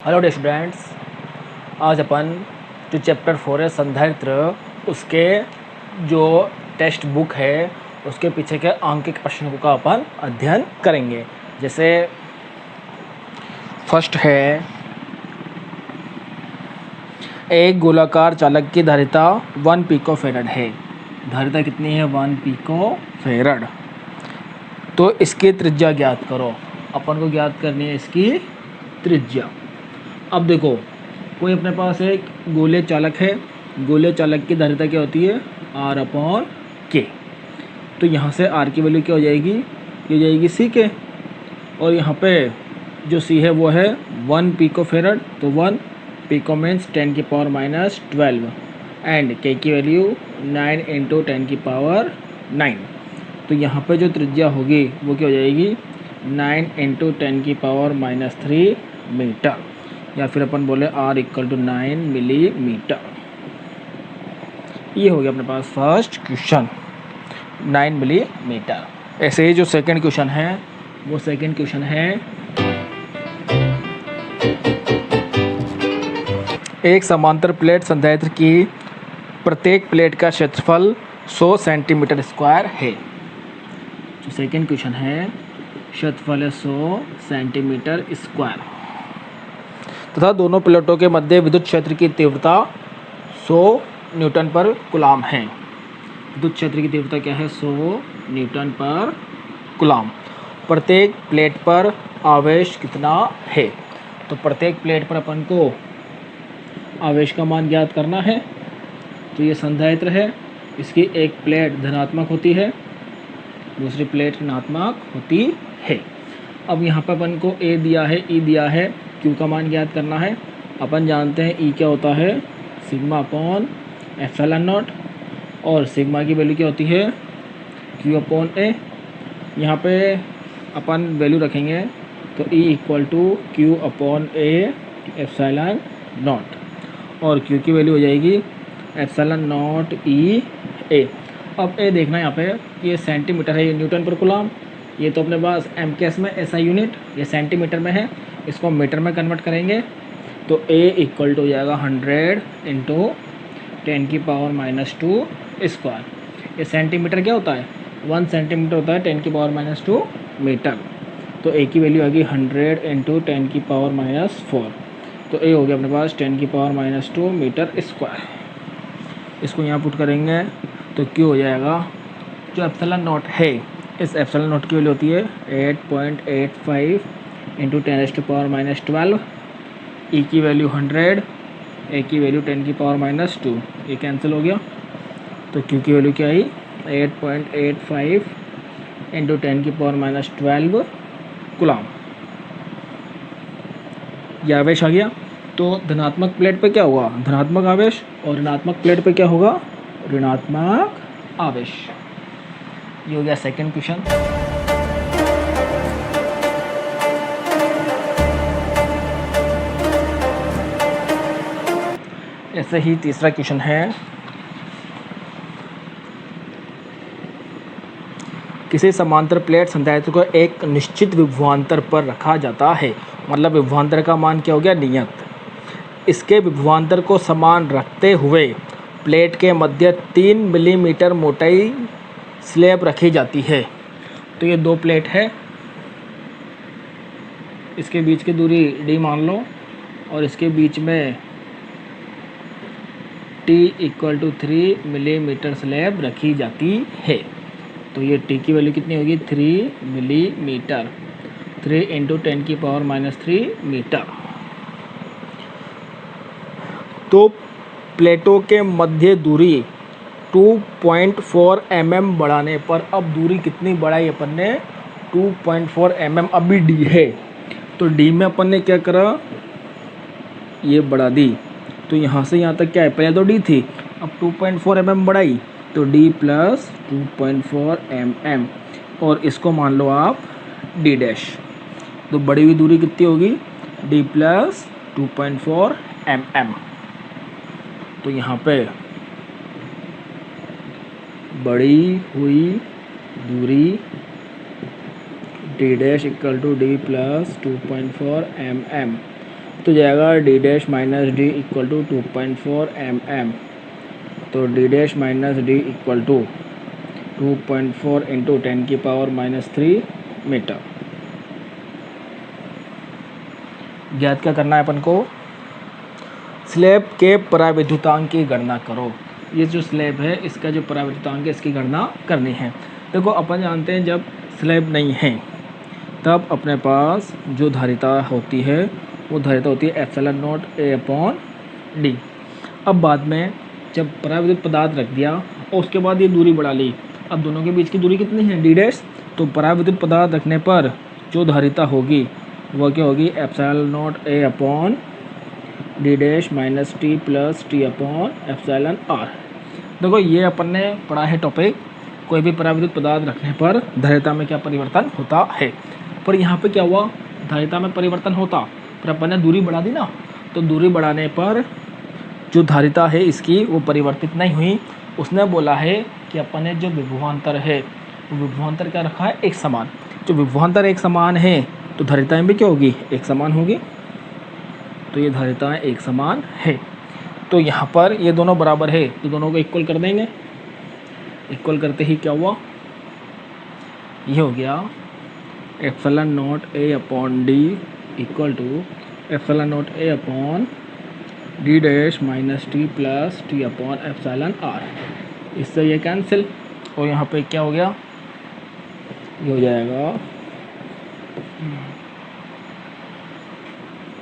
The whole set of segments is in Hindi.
हेलो डियर स्टूडेंट्स, आज अपन जो चैप्टर 4 है संधारित्र, उसके जो टेक्स्ट बुक है उसके पीछे के अंकित प्रश्नों का अपन अध्ययन करेंगे। जैसे फर्स्ट है, एक गोलाकार चालक की धारिता 1 पिकोफैरड है। धारिता कितनी है? 1 पिकोफैरड। तो इसकी त्रिज्या ज्ञात करो। अपन को ज्ञात करनी है इसकी त्रिज्या। अब देखो, कोई अपने पास एक गोले चालक है। गोले चालक की धारिता क्या होती है? R/K। तो यहाँ से R की वैल्यू क्या हो जाएगी? ये हो जाएगी CK। और यहाँ पे जो C है वो है 1 पिकोफैरड। तो 1 पिको मीन्स 10⁻⁻12 एंड K की वैल्यू 9 × 10⁻9। तो यहाँ पे जो त्रिज्या होगी वो क्या हो जाएगी? 9 × 10⁻³ मीटर, या फिर अपन बोले R = 9 मिलीमीटर। ये हो गया अपने पास फर्स्ट क्वेश्चन, 9 मिलीमीटर। ऐसे ही जो सेकंड क्वेश्चन है वो सेकंड क्वेश्चन है, एक समांतर प्लेट संधारित्र की प्रत्येक प्लेट का क्षेत्रफल 100 सेंटीमीटर स्क्वायर है। जो सेकंड क्वेश्चन है, क्षेत्रफल है 100 सेंटीमीटर स्क्वायर तथा दोनों प्लेटों के मध्य विद्युत क्षेत्र की तीव्रता 100 न्यूटन पर कूलाम है। विद्युत क्षेत्र की तीव्रता क्या है? 100 न्यूटन पर कूलाम। प्रत्येक प्लेट पर आवेश कितना है? तो प्रत्येक प्लेट पर अपन को आवेश का मान ज्ञात करना है। तो ये संधारित्र है, इसकी एक प्लेट धनात्मक होती है, दूसरी प्लेट ऋणात्मक होती है। अब यहाँ पर अपन को A दिया है, E दिया है, Q का मान ज्ञात करना है। अपन जानते हैं E क्या होता है? σ/ε0, और सिग्मा की वैल्यू क्या होती है? Q/A। यहाँ पे अपन वैल्यू रखेंगे तो E = Q/A ε0, और Q की वैल्यू हो जाएगी ε0 अब A देखना है यहाँ पे, ये सेंटीमीटर है, ये न्यूटन पर कूलाम। ये तो अपने पास MKS में SI यूनिट, ये सेंटीमीटर में है, इसको मीटर में कन्वर्ट करेंगे तो A = हो जाएगा 100 × 10⁻² स्क्वायर। ये सेंटीमीटर क्या होता है? 1 सेंटीमीटर होता है 10⁻² मीटर। तो A की वैल्यू आ गई 100 × 10⁻⁴। तो A हो गया अपने पास 10⁻² मीटर स्क्वायर। इसको यहाँ पुट करेंगे तो Q हो जाएगा, जो ε0 है, इस ε0 की वैल्यू होती है 8.85 × 10⁻12। E की वैल्यू 100, A की वैल्यू 10⁻²। ये कैंसिल हो गया तो Q की वैल्यू क्या आई? 8.85 × 10⁻12 कूलाम। ये आवेश आ गया। तो धनात्मक प्लेट पे क्या होगा? धनात्मक आवेश, और ऋणात्मक प्लेट पे क्या होगा? ऋणात्मक आवेश। ये हो गया सेकंड क्वेश्चन। ऐसे ही तीसरा क्वेश्चन है, किसी समांतर प्लेट संधारित्र को एक निश्चित विभवांतर पर रखा जाता है। मतलब विभवांतर का मान क्या हो गया? नियत। इसके विभवांतर को समान रखते हुए प्लेट के मध्य 3 मिलीमीटर मोटाई स्लैब रखी जाती है। तो ये दो प्लेट है, इसके बीच की दूरी D मान लो, और इसके बीच में T = 3 मिलीमीटर स्लैब रखी जाती है। तो ये T की वैल्यू कितनी होगी? 3 मिलीमीटर, 3 × 10⁻³ मीटर। तो प्लेटों के मध्य दूरी 2.4 mm बढ़ाने पर, अब दूरी कितनी बढ़ाई अपन ने? 2.4 mm। अभी D है तो D में अपन ने क्या करा? ये बढ़ा दी। तो यहाँ से यहाँ तक क्या है? पहले तो D थी, अब 2.4 mm बढ़ाई तो D + 2.4 mm, और इसको मान लो आप D'। तो बढ़ी हुई दूरी कितनी होगी? D + 2.4 mm। तो यहाँ पे बढ़ी हुई दूरी D' = D + 2.4 mm तो जाएगा D dash minus D equal to 2.4 mm। तो D dash minus D equal to 2.4 into 10⁻³ metre. ज्ञात क्या करना है अपन को? स्लैब के पराविद्युतांक की गणना करो। ये जो स्लैब है इसका जो पराविद्युतांक है इसकी गणना करनी है। देखो अपन जानते हैं जब स्लैब नहीं है तब अपने पास जो धारिता होती है वो धारिता होती है ε0 A/d। अब बाद में जब पराविद्युत पदार्थ रख दिया और उसके बाद ये दूरी बढ़ा ली, अब दोनों के बीच की दूरी कितनी है? d dash. तो पराविद्युत पदार्थ रखने पर जो धारिता होगी वह क्या होगी? ε0 A/d dash minus t plus t/εr। देखो ये अपन ने पढ़ा है टॉपिक, कोई भी पराविद्युत पदार्थ रखने पर धारिता में क्या परिवर्तन होता है। पर यहाँ पे क्या हुआ? धारिता में परिवर्तन होता पर अपन ने दूरी बढ़ा दी ना, तो दूरी बढ़ाने पर जो धारिता है इसकी वो परिवर्तित नहीं हुई। उसने बोला है कि अपन ने जो विभवांतर है वो विभवांतर क्या रखा है? एक समान। जो विभवांतर एक समान है तो धारिताएं भी क्या होगी? एक समान होगी। तो ये धारिताएं एक समान है। तो यहाँ पर ये दोनों बराबर है तो दोनों को इक्वल कर देंगे। इक्वल करते ही क्या हुआ? ये हो गया ε0 A/d equal to ε0 A/d dash minus t plus t/εr। इससे ये कैंसिल और यहाँ पे क्या हो गया? ये हो जाएगा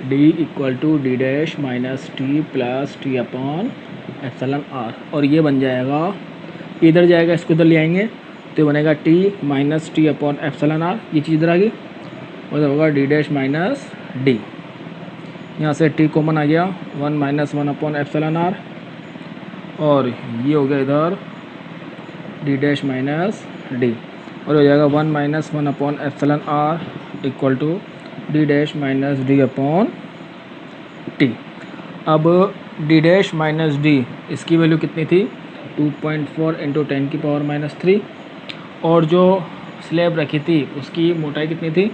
d equal to D dash minus T plus t/εr। और ये बन जाएगा, इधर जाएगा इसको इधर ले आएंगे तो ये बनेगा t माइनस t/εr। ये चीज़ इधर आ गई और इधर होगा d डैश माइनस d। यहाँ से t कॉमन आ गया, 1 माइनस 1/εr और ये हो गया इधर d डैश माइनस d और हो जाएगा 1 minus 1/εr equal to d dash minus d/t। अब d डैश माइनस d इसकी वैल्यू कितनी थी? 2.4 इंटू 10⁻³ और जो स्लैब रखी थी उसकी मोटाई कितनी थी?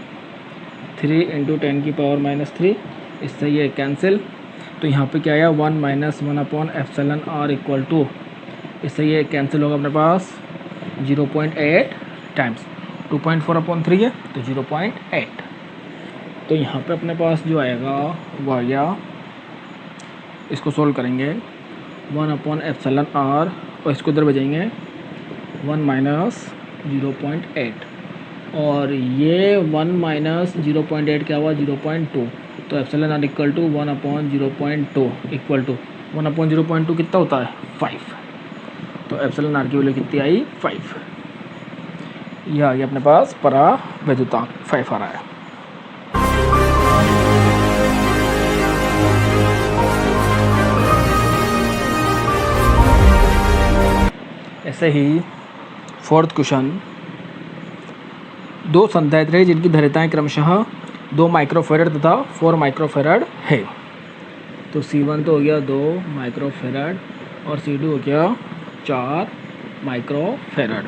3 इंटू 10⁻³ इससे ये कैंसिल। तो यहाँ पे क्या आया? 1 माइनस 1/εr इक्वल टू, इससे ये कैंसिल होगा अपने पास 0.8 टाइम्स 2.4/3 है तो 0.8। तो यहाँ पे अपने पास जो आएगा वो आ गया, इसको सोल्व करेंगे 1/εr और इसको इधर भेजेंगे 1 माइनस 0.8 और ये 1 माइनस 0.8 क्या हुआ? 0.2। तो εr equal to 1/0.2 equal to 1/0.2 कितना होता है? 5। तो εr की वैल्यू कितनी आई? 5। यह आ गया अपने पास पराविद्युतांक 5 आ रहा है। ऐसे ही 4th क्वेश्चन, दो संधारित्र है जिनकी धारिताएं क्रमशः 2 माइक्रोफैरड तथा 4 माइक्रोफैरड है। तो C1 तो हो गया 2 माइक्रोफैरड और C2 हो गया 4 माइक्रोफैरड।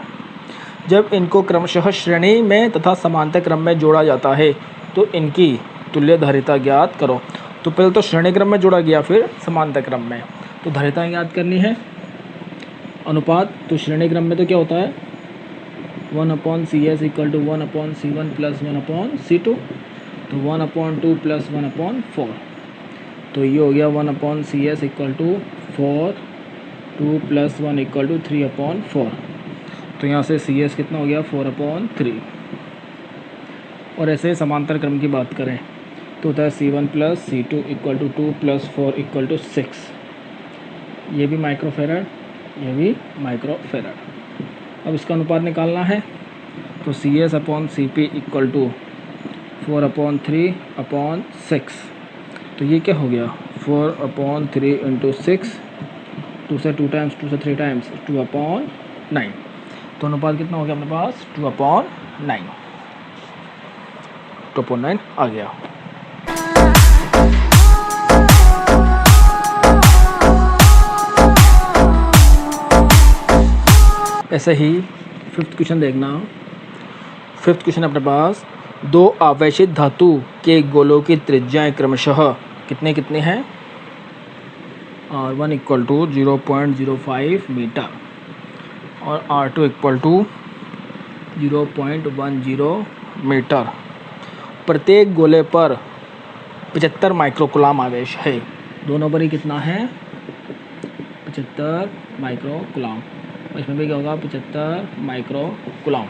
जब इनको क्रमशः श्रेणी में तथा समांतर क्रम में जोड़ा जाता है तो इनकी तुल्य धारिता ज्ञात करो। तो पहले तो श्रेणी क्रम में जोड़ा गया, फिर समांतर क्रम में, तो धारिता ज्ञात करनी है। अनुपात, तो श्रेणी क्रम में तो क्या होता है? 1/CS equal to 1/C1 plus 1/C2। तो 1/2 प्लस 1/4। तो ये हो गया 1/CS equal to 4, 2 plus 1 equal to 3/4। तो यहाँ से CS कितना हो गया? 4/3। और ऐसे समांतर क्रम की बात करें तो होता है C1 plus C2 equal to 2 plus 4 equal to 6। ये भी माइक्रोफैरड, ये भी माइक्रोफैरड। अब इसका अनुपात निकालना है तो CS/CP इक्वल टू 4/3/6। तो ये क्या हो गया? 4/3 इंटू 6, 2 से 2 टाइम्स, 2 से 3 टाइम्स, 2/9। तो अनुपात कितना हो गया अपने पास? 2/9। 2/9 आ गया। ऐसे ही 5th क्वेश्चन देखना। 5th क्वेश्चन अपने पास, दो आवेशित धातु के गोलों की त्रिज्याएं क्रमशः कितने कितने हैं, R1 इक्वल टू 0.05 मीटर और R2 इक्वल टू 0.10 मीटर। प्रत्येक गोले पर 75 माइक्रोकुलाम आवेश है। दोनों पर ही कितना है, 75 माइक्रोकुलाम। इसमें भी क्या होगा, 75 माइक्रोकुलाम।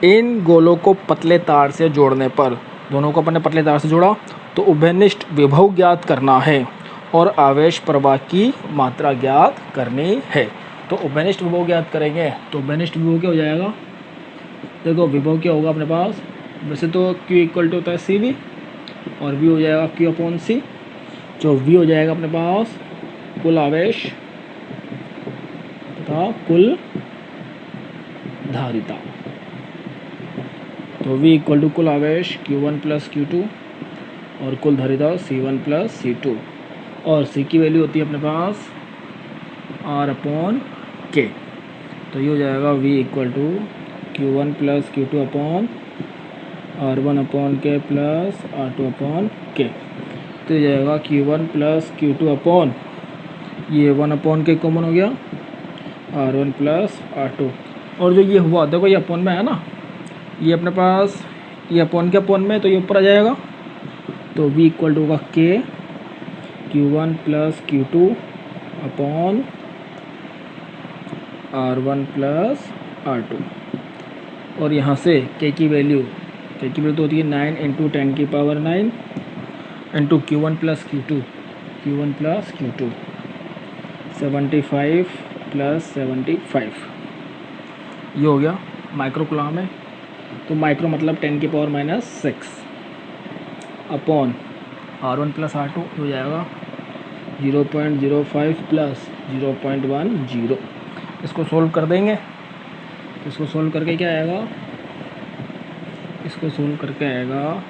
इन गोलों को पतले तार से जोड़ने पर, दोनों को अपन ने पतले तार से जोड़ा तो उभयनिष्ठ विभव ज्ञात करना है और आवेश प्रवाह की मात्रा ज्ञात करनी है। तो उभयनिष्ठ विभव ज्ञात करेंगे तो उभयनिष्ठ विभव क्या हो जाएगा, देखो विभव क्या होगा अपने पास, वैसे तो Q इक्वल टू होता है CV और V हो जाएगा Q अपॉन C। जो V हो जाएगा अपने पास कुल आवेश तथा कुल धारिता। तो V इक्वल टू कुल आवेश Q1 प्लस Q2 और कुल धारिता C1 प्लस C2 और C की वैल्यू होती है अपने पास R अपॉन K। तो ये हो जाएगा V equal to Q1 plus Q2 upon R1 upon K plus R2 upon K। तो ये जाएगा Q1 प्लस Q2 अपॉन, ये 1 अपॉन K कॉमन हो गया, R1 प्लस R2। और जो ये हुआ देखो, ये अपॉन में है ना, ये अपने पास ये अपॉन के अपॉन में, तो ये ऊपर आ जाएगा। तो V इक्वल टू होगा K Q1 plus Q2 upon R1 plus R2। और यहाँ से K की वैल्यू तो होती है 9 इंटू 10 की power 9 into Q1 plus Q2 75 plus 75। ये हो गया माइक्रोकुलाम है। तो माइक्रो मतलब 10 की power minus 6 upon R1 plus R2 हो जाएगा 0.05 प्लस 0.10। इसको सोल्व कर देंगे। इसको सोल्व करके क्या आएगा, इसको सोल्व करके आएगा,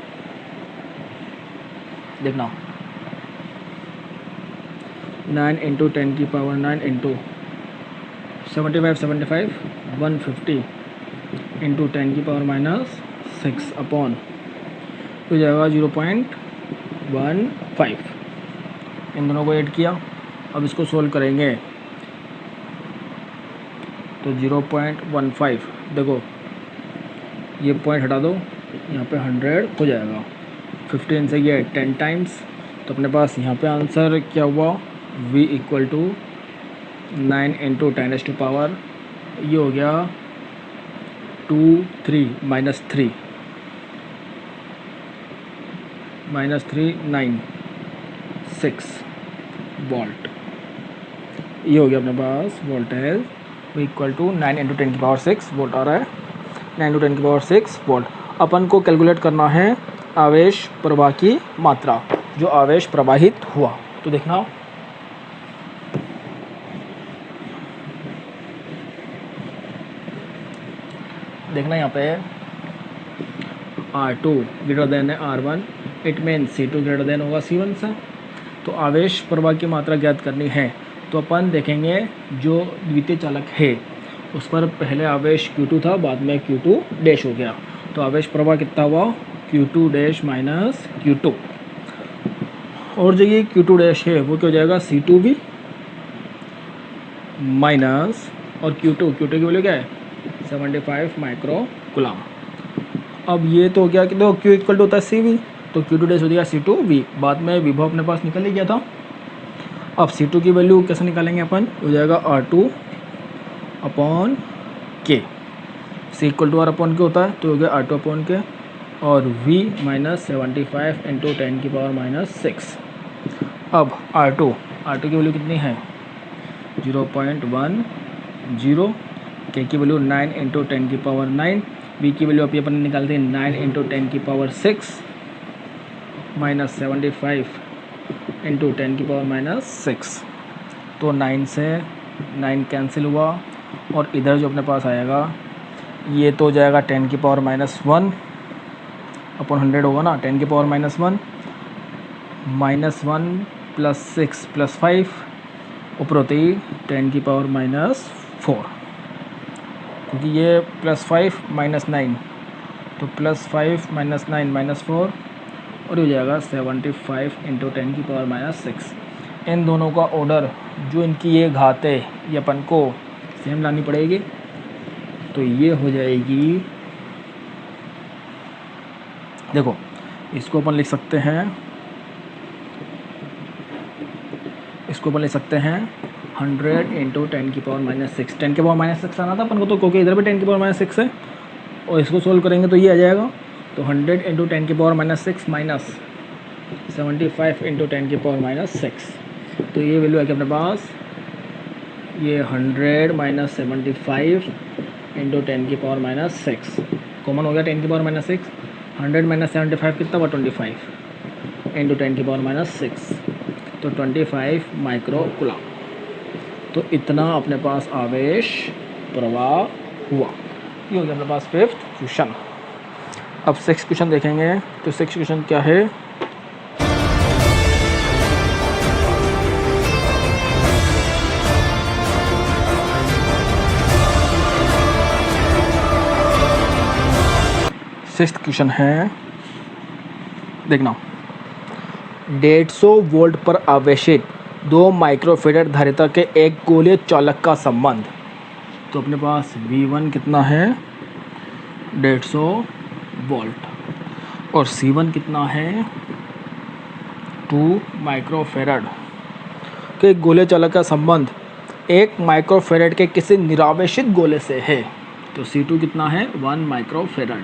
देखना 9 इंटू 10 की पावर 9 इंटू 75 150 इंटू 10 की पावर माइनस 6 अपॉन हो जाएगा 0.15। इन दोनों को ऐड किया, अब इसको सोल्व करेंगे तो 0.15, देखो ये पॉइंट हटा दो, यहाँ पे 100 हो जाएगा। 15 से ये 10 टाइम्स, तो अपने पास यहाँ पे आंसर क्या हुआ, V equal to 9 into 10 to power, ये हो गया 3 माइनस 3 9 6 वोल्ट। ये हो गया अपने पास voltage V equal to 9 into 10 की पावर 6 वोल्ट आ रहा है, 9 इंटू 10 की पावर 6 वोल्ट। अपन को कैलकुलेट करना है आवेश प्रवाह की मात्रा, जो आवेश प्रवाहित हुआ। तो देखना यहाँ पे R2 ग्रेटर देन है R1, it mean C2 greater than होगा C1 से। तो आवेश प्रवाह की मात्रा ज्ञात करनी है तो अपन देखेंगे जो द्वितीय चालक है उस पर पहले आवेश Q2 था, बाद में Q2 डैश हो गया। तो आवेश प्रवाह कितना हुआ, Q2 डैश माइनस Q2। और जो ये Q2 डैश है वो क्या हो जाएगा, C2V माइनस और Q2 की वैल्यू क्या है 75 माइक्रोकुलाम। अब ये तो हो गया कि दो Q इक्वल टू होता है CV, तो Q2 डैश हो जाएगा C2V। बाद में विभव अपने पास निकल ही गया था। अब C2 की वैल्यू कैसे निकालेंगे अपन, हो जाएगा R2 upon K। C equal to R upon K होता है, तो हो गया R2 अपॉन K और V माइनस 75 इंटू 10 की पावर माइनस 6। अब R2 की वैल्यू कितनी है 0.10, K की वैल्यू 9 इंटू 10 की पावर 9, V की वैल्यू अभी अपन निकालते हैं 9 इंटू 10 की पावर 6 माइनस 75 इंटू 10 की पावर माइनस 6। तो 9 से 9 कैंसिल हुआ और इधर जो अपने पास आएगा ये तो हो जाएगा 10 की पावर माइनस 1 अपॉन 100 होगा ना, 10 की पावर माइनस 1 प्लस 6 प्लस 5 ऊपर होती 10 की पावर माइनस 4, क्योंकि ये प्लस 5 माइनस 9, तो प्लस 5 माइनस 9 माइनस 4 और ये हो जाएगा 75 इंटू 10⁻⁶। इन दोनों का ऑर्डर जो इनकी ये घात है ये अपन को सेम लानी पड़ेगी। तो ये हो जाएगी, देखो इसको अपन लिख सकते हैं, इसको अपन लिख सकते हैं 100 इंटू 10⁻⁶। 10⁻⁶ आना था अपन को, तो क्योंकि इधर भी 10⁻⁶ है और इसको सोल्व करेंगे तो ये आ जाएगा। तो 100 इंटू 10⁻⁶ माइनस 75 इंटू 10⁻⁶। तो ये वैल्यू है कि अपने पास ये 100 माइनस 75 इंटू 10⁻⁶। कॉमन हो गया 10⁻⁶। 100 माइनस 75 कितना हुआ 25 इंटू 10⁻⁶। तो 25 माइक्रो कूलम। तो इतना अपने पास आवेश प्रवाह हुआ। ये हो गया अपने पास 5th क्वेश्चन। अब 6th क्वेश्चन देखेंगे। तो 6th क्वेश्चन क्या है, सिक्स्थ क्वेश्चन है, देखना 150 वोल्ट पर आवेशित 2 माइक्रोफेरेड धारिता के एक गोलीय चालक का संबंध। तो अपने पास V1 कितना है 150 वोल्ट और C1 कितना है 2 माइक्रोफेरेड के गोले चालक का संबंध 1 माइक्रोफेरेड के किसी निरावेशित गोले से है। तो C2 कितना है 1 माइक्रोफेरेड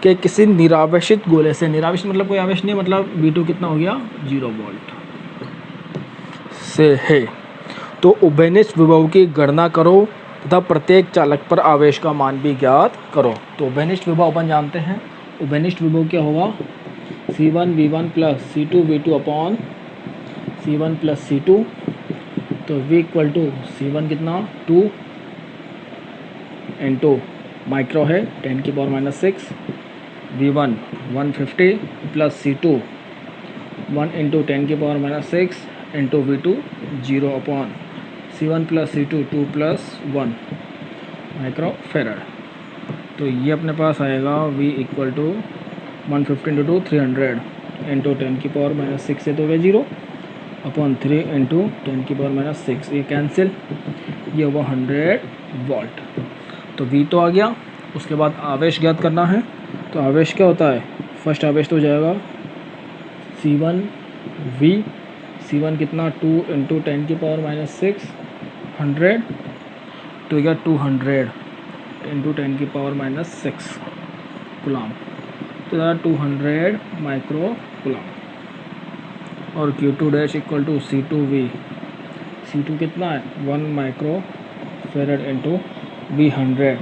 के किसी निरावेशित गोले से, निरावेशित मतलब कोई आवेश नहीं, मतलब V2 कितना हो गया 0 वोल्ट से है। तो उभयनिष्ठ विभव की गणना करो तथा प्रत्येक चालक पर आवेश का मान भी ज्ञात करो। तो उभयनिष्ठ विभव अपन जानते हैं, उभयनिष्ठ विभव क्या होगा C1 V1 plus C2 V2 upon C1 plus C2। तो V इक्वल टू C1 कितना 2 इंटू माइक्रो है 10⁻⁶, V1 150 plus C2 1 into 10⁻⁶ into V2 0 upon C1 plus C2 2 plus 1 microfarad. तो ये अपने पास आएगा V equal to 150 into 2 300 into 10⁻⁶ से तो वे 0 अपॉन 3 इंटू 10⁻⁶, ये कैंसिल, ये हुआ 100 वोल्ट। तो V तो आ गया। उसके बाद आवेश ज्ञात करना है। तो आवेश क्या होता है, फर्स्ट आवेश तो हो जाएगा C1 V, C1 कितना 2 इंटू 10⁻⁶ 100, तो क्या 200 इंटू 10⁻⁶ कूलम, तो 200 माइक्रो कूलम। और Q2 dash equal to C2V, C2 कितना है 1 माइक्रो फेरेड इंटू V 100,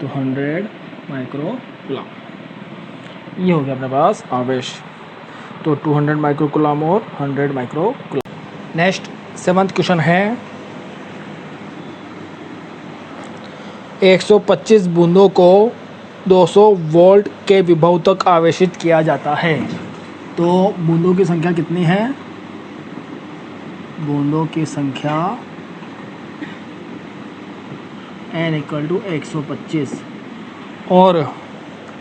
तो 100 माइक्रो कूलम। ये हो गया अपने पास आवेश। तो 200 माइक्रो कूलम और 100 micro coulomb. Next 7th question है 125 बूंदों को 200 वोल्ट के विभव तक आवेशित किया जाता है। तो बूंदों की संख्या कितनी है, बूंदों की संख्या n इक्वल टू 125 और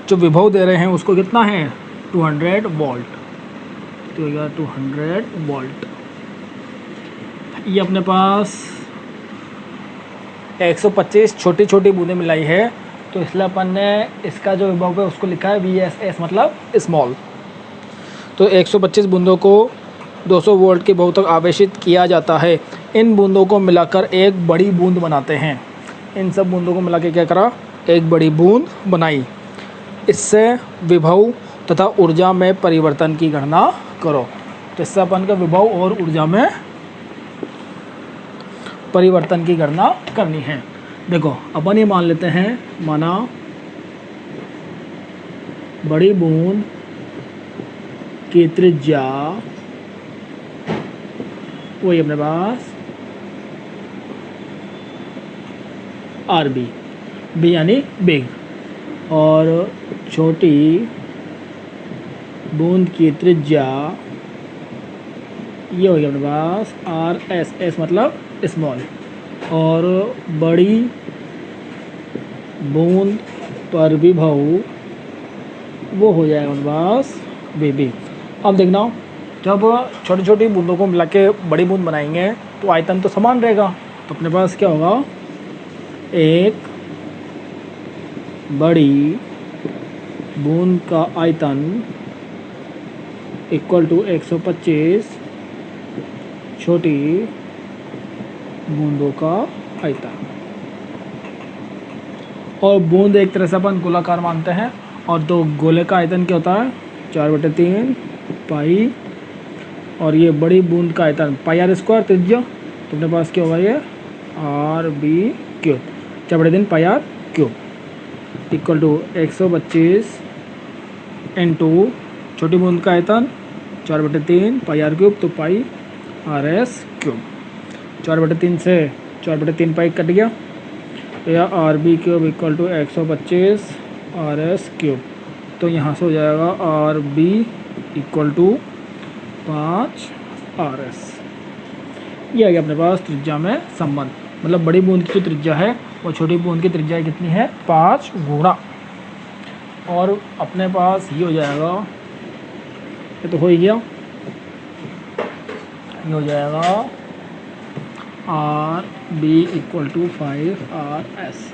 जो विभव दे रहे हैं उसको कितना है 200 वोल्ट। तो यह 200 वोल्ट। ये अपने पास 125 छोटी छोटी बूंदें मिलाई है, तो इसलिए अपन ने इसका जो विभव है उसको लिखा है VSS मतलब स्मॉल। तो 125 बूंदों को 200 वोल्ट के विभव तक आवेशित किया जाता है। इन बूंदों को मिलाकर एक बड़ी बूंद बनाते हैं। इन सब बूंदों को मिला के क्या करा, एक बड़ी बूंद बनाई। इससे विभव तथा ऊर्जा में परिवर्तन की गणना करो। तो इससे अपन का विभव और ऊर्जा में परिवर्तन की गणना करनी है। देखो अपन ये मान लेते हैं, माना बड़ी बूंद की त्रिज्या वही अपने पास RB, B यानी बिग, और छोटी बूंद की त्रिज्या ये हो गया अपने पास RSS मतलब स्मॉल, और बड़ी बूंद पर विभव वो हो जाएगा हमारे पास वीबी। अब देखना, जब छोटी छोटी बूंदों को मिला के बड़ी बूंद बनाएंगे तो आयतन तो समान रहेगा। तो अपने पास क्या होगा, एक बड़ी बूंद का आयतन इक्वल टू 125 छोटी बूंदों का आयतन। और बूंद एक तरह से अपन गोलाकार मानते हैं, और तो गोले का आयतन क्या होता है 4/3 पाई, और ये बड़ी बूंद का आयतन पाई आर स्क्वायर त्रिज्या। तो अपने पास क्या होगा, ये R B cube 4/3 pi R cube equal to 125 into छोटी बूंद का आयतन 4/3 पाई आर क्यूब, तो पाई आर एस क्यूब। 4/3 से 4/3 पाई कट गया, तो यह R B cube equal to 125 R S cube. तो यहाँ से हो जाएगा R B equal to 5 R S. ये आ गया अपने पास त्रिज्या में संबंध। मतलब बड़ी बूंद की जो त्रिज्या है वो छोटी बूंद की त्रिज्या कितनी है, 5 गुना। और अपने पास ये हो जाएगा, ये तो हो ही गया, ये हो जाएगा R B equal to 5 R S.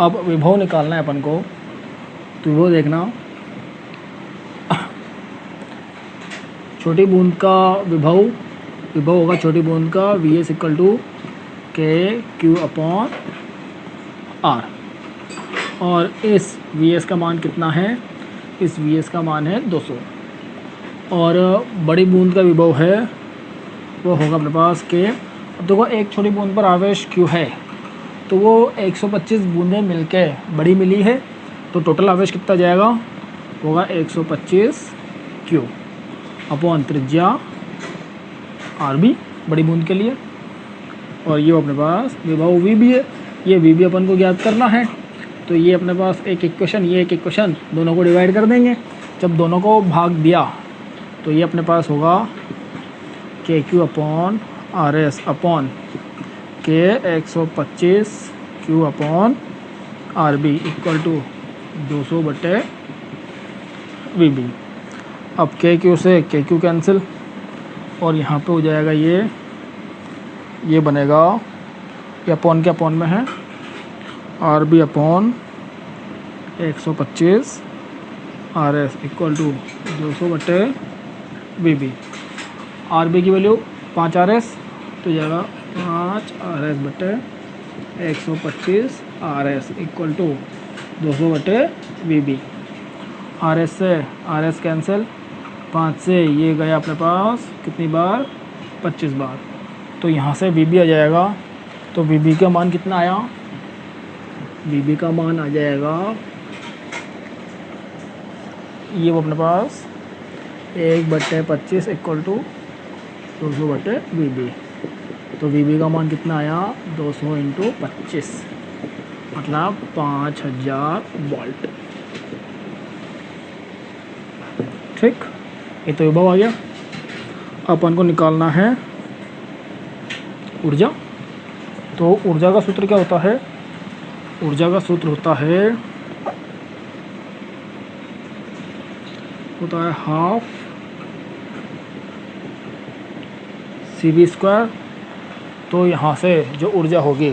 अब विभव निकालना है अपन को, तो वो देखना, छोटी बूंद का विभव होगा छोटी बूंद का वी एस इक्वल टू के क्यू अपॉन आर। और इस वी एस का मान कितना है, इस वी एस का मान है 200। और बड़ी बूंद का विभव है वो होगा अपने पास के, अब देखो एक छोटी बूंद पर आवेश क्यू है, तो वो 125 बूंदें मिलके बड़ी मिली है, तो टोटल आवेश कितना जाएगा, होगा 125 क्यू अपॉन त्रिज्या आर बी बड़ी बूंद के लिए। और ये अपने पास विभव वी बी है, ये वी बी अपन को ज्ञात करना है। तो ये अपने पास एक इक्वेशन, ये एक इक्वेशन, दोनों को डिवाइड कर देंगे। जब दोनों को भाग दिया तो ये अपने पास होगा K Q upon R S upon K 125 Q upon R B equal to 200/वी बी। अब के क्यू से के क्यू कैंसिल, और यहाँ पे हो जाएगा ये बनेगा, ये अपॉन के अपॉन में है, R B upon 125 R S equal to 200/वी बी। आर बी की वैल्यू 5 आर एस, तो जाएगा 5 आर एस बटे 125 आर एस इक्वल टू 200/वी बी। आर एस से आर एस कैंसिल, 5 से ये गया अपने पास कितनी बार, 25 बार। तो यहाँ से वी बी आ जाएगा, तो वी बी का मान कितना आया, वी बी का मान आ जाएगा ये वो अपने पास 1/25 इक्वल टू 200/वी बी। तो वी बी का मान कितना आया, 200 × 25 मतलब 5000 वोल्ट। ठीक, ये तो विभव आ गया। अपन को निकालना है ऊर्जा। तो ऊर्जा का सूत्र क्या होता है, ऊर्जा का सूत्र होता है हाफ CV²। तो यहाँ से जो ऊर्जा होगी,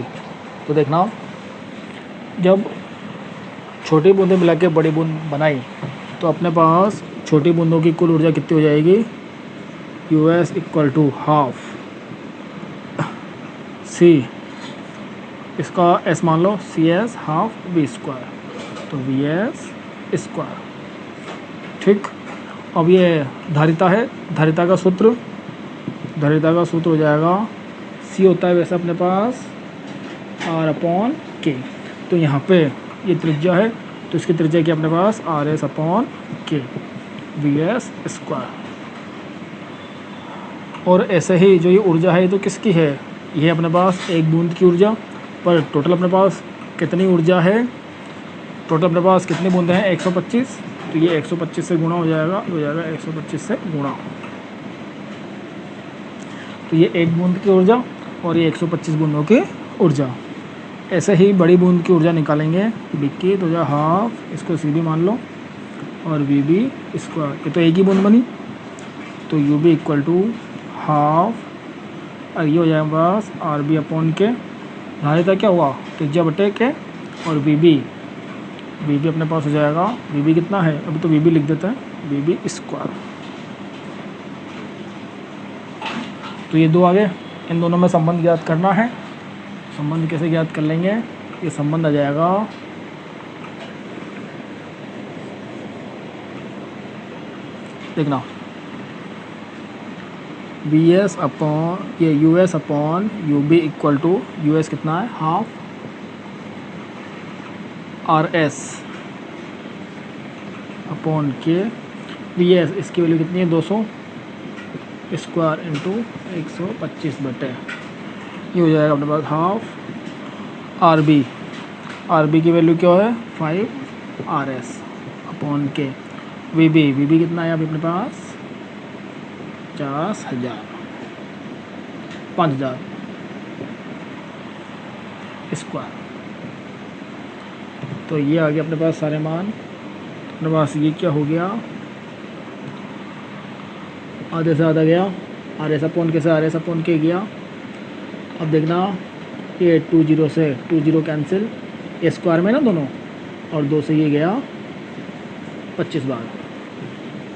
तो देखना, जब छोटी बूंदें मिला के बड़ी बूंद बनाई तो अपने पास छोटी बूंदों की कुल ऊर्जा कितनी हो जाएगी, US equal to half C, इसका S मान लो, CS हाफ V², तो VS²। ठीक, अब ये धारिता है, धारिता का सूत्र हो जाएगा, C होता है वैसे अपने पास R/K। तो यहाँ पे ये त्रिज्या है, तो इसकी त्रिज्या की अपने पास RS/K VS²। और ऐसे ही जो ये ऊर्जा है, ये तो किसकी है, ये अपने पास एक बूंद की ऊर्जा, पर टोटल अपने पास कितनी ऊर्जा है, टोटल अपने पास कितनी बूंदें हैं, 125। तो ये 125 से गुणा हो जाएगा 125 से गुणा। तो ये एक बूंद की ऊर्जा और ये 125 बूंदों की ऊर्जा। ऐसे ही बड़ी बूंद की ऊर्जा निकालेंगे बी की, तो जो हाफ, इसको सी बी मान लो, और वी बी स्क्वायर, ये तो एक ही बूंद बनी, तो U B equal to half, और ये हो जाएगा बस आर बी अपॉन के, धारिता क्या हुआ त्रिज्या बटे के, और वी बी अपने पास हो जाएगा, वी बी कितना है अभी तो वी बी लिख देते हैं, वी बी स्क्वायर। तो ये दो आगे, इन दोनों में संबंध ज्ञात करना है। संबंध कैसे ज्ञात कर लेंगे, ये संबंध आ जाएगा देखना, बी एस अपॉन ये U S upon U B equal to, U S कितना है half R S upon K, V S इसकी वैल्यू कितनी है 200 स्क्वायर इंटू 125 बटे, ये हो जाएगा अपने पास हाफ आर बी की वैल्यू क्या है 5 R S upon K, we B कितना है अभी अपने पास 50,000 स्क्वायर। तो ये आ गया अपने पास सारे मान, अपने पास ये क्या हो गया, आधे से आधा गया, आर एस अपॉन के से आर एस अपॉन के गया। अब देखना ये 20 से 20 कैंसिल, ए स्क्वायर में ना दोनों, और 2 से ये गया 25 बार,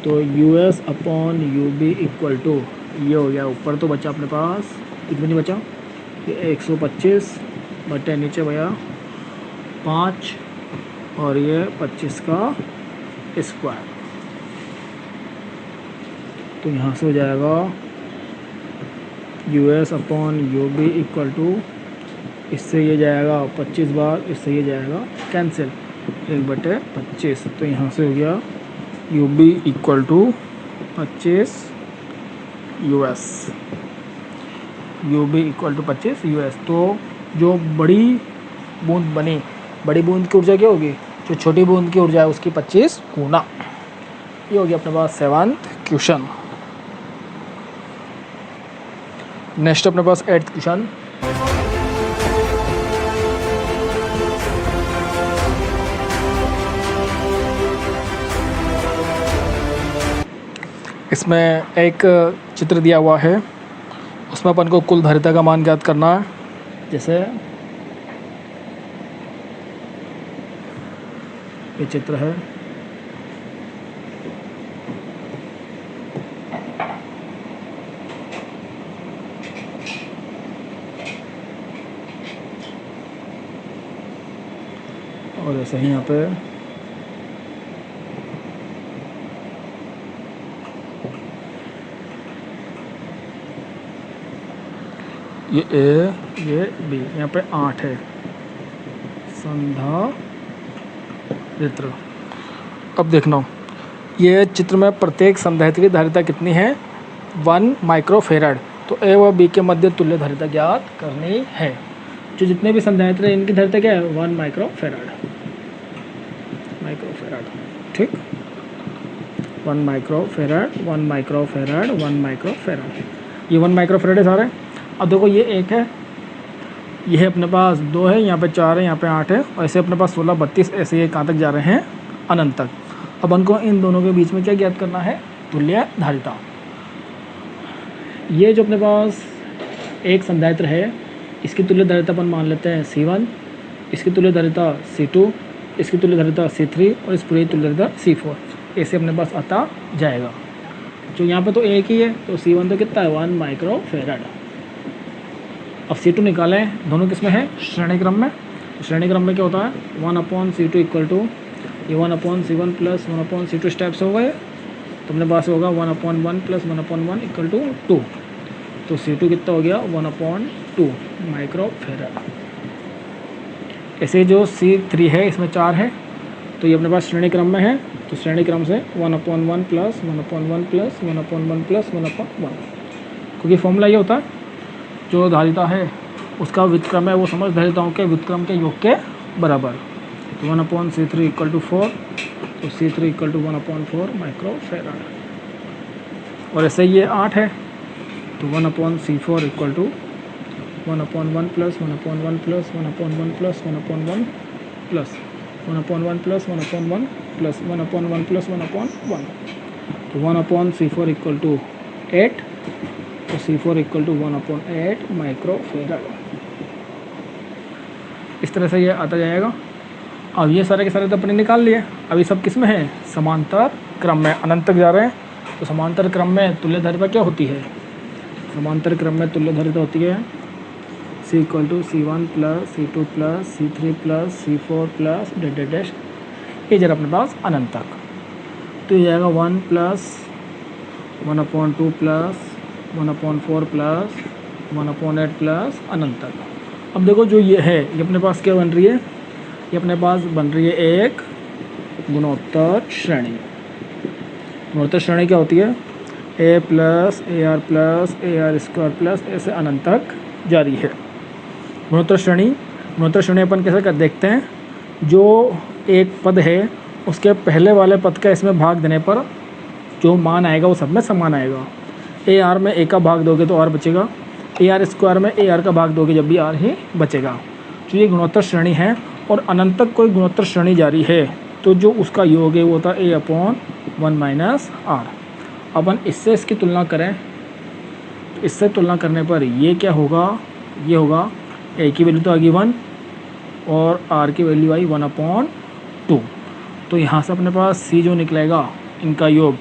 तो U S upon U B equal to, ये हो गया ऊपर तो बचा अपने पास कितनी बचा, ये 125 बटे नीचे भैया 5, और ये 25 का स्क्वायर, तो यहाँ से हो जाएगा U S upon U B equal to, इससे ये जाएगा 25 बार, इससे ये जाएगा कैंसिल 1/25, तो यहाँ से हो गया U B equal to 25 U S, U B equal to 25 U S. तो जो बड़ी बूंद बनी, बड़ी बूंद की ऊर्जा क्या होगी, जो छोटी बूंद की ऊर्जा है उसकी 25 गुना। ये हो गया अपने पास 7th क्वेश्चन। नेक्स्ट अपने पास 8th क्वेश्चन। इसमें एक चित्र दिया हुआ है, उसमें अपन को कुल धारिता का मान ज्ञात करना है। जैसे ये चित्र है, और ऐसे ही यहाँ पे ये ए, ये बी, यहाँ पे 8 है संधारित्र। अब देखना ये चित्र में प्रत्येक संधारित्र की धारिता कितनी है 1 माइक्रोफेराड। तो ए व बी के मध्य तुल्य धारिता ज्ञात करनी है। जो जितने भी संधारित्र हैं इनकी धारिता क्या है 1 माइक्रोफेराड, ठीक, 1 माइक्रोफेराड 1 माइक्रोफेराड 1 माइक्रोफेराड, ये 1 माइक्रोफेराड है सारे। अब देखो ये 1 है, ये है अपने पास 2 है, यहाँ पे 4 है, यहाँ पे 8 है, और ऐसे अपने पास 16 32 ऐसे ये कहाँ तक जा रहे हैं अनंत तक। अब उनको इन दोनों के बीच में क्या ज्ञात करना है तुल्य धारिता। ये जो अपने पास एक संधारित्र है इसकी तुल्य धारिता अपन मान लेते हैं C1, इसकी तुल्य धारिता C2, इसकी तुल्य धारिता C3 और इस पूरी तुल्य धारिता C4। ऐसे अपने पास आता जाएगा। जो यहाँ पे तो एक ही है तो C1 तो कितना है 1 माइक्रोफेराड। अब C2 निकालें, दोनों किस में है श्रेणी क्रम में। श्रेणी क्रम में क्या होता है 1/C2 इक्वल टू ये 1/C1 प्लस 1/C2 स्टेप्स हो गए, तो अपने पास होगा 1/1 प्लस 1/1 इक्वल टू 2। तो C2 कितना हो गया 1/2 माइक्रोफेराड। ऐसे जो C3 है इसमें 4 है, तो ये अपने पास श्रेणी क्रम में है, तो श्रेणी क्रम से 1/1 प्लस 1/1 प्लस 1/1 प्लस 1/1, क्योंकि फॉर्मूला ये होता है जो धारिता है उसका व्युत्क्रम है वो समस्त धारिताओं के व्युत्क्रम के योग के बराबर। तो 1/C3 इक्वल टू 4, तो C3 इक्वल टू 1/4 माइक्रोफेराड। और ऐसे ये 8 है, तो 1/C4 equal to 1/1 plus 1/1 plus 1/1 plus 1/1 plus 1/1 plus 1/1 plus 1/1 plus 1/1। तो 1/C4 इक्वल टू 8, तो C4 इक्वल टू 1/8 माइक्रोफेराड। इस तरह से ये आता जाएगा। अब ये सारे के सारे तो अपने निकाल लिए। अभी सब किस में है? समांतर क्रम में, अनंत तक जा रहे हैं। तो समांतर क्रम में तुल्य धारिता क्या होती है? समांतर क्रम में तुल्य धारिता होती है C equal to C1 plus C2 plus C3 plus C4 plus that dash, ये जरा अपने पास अनंत तक। तो ये जाएगा 1 प्लस 1/2 प्लस 1/4 प्लस 1/8 प्लस अनंत तक। अब देखो जो ये है, ये अपने पास क्या बन रही है? ये अपने पास बन रही है एक गुणोत्तर श्रेणी। गुणोत्तर श्रेणी क्या होती है? A plus AR plus AR square plus ऐसे अनंत तक जारी है गुणोत्तर श्रेणी। गुणोत्तर श्रेणी अपन कैसे कर देखते हैं? जो एक पद है उसके पहले वाले पद का इसमें भाग देने पर जो मान आएगा वो सब में समान आएगा। AR में A का भाग दोगे तो R बचेगा, AR स्क्वायर में AR का भाग दोगे जब भी R ही बचेगा। तो ये गुणोत्तर श्रेणी है और अनंत तक कोई गुणोत्तर श्रेणी जारी है तो जो उसका योग है वो होता है A/1 माइनस R। अपन इससे इसकी तुलना करें तो इससे तुलना करने पर ये क्या होगा? ये होगा A की वैल्यू तो आ गई 1 और R की वैल्यू आई 1/2। तो यहाँ से अपने पास C जो निकलेगा इनका योग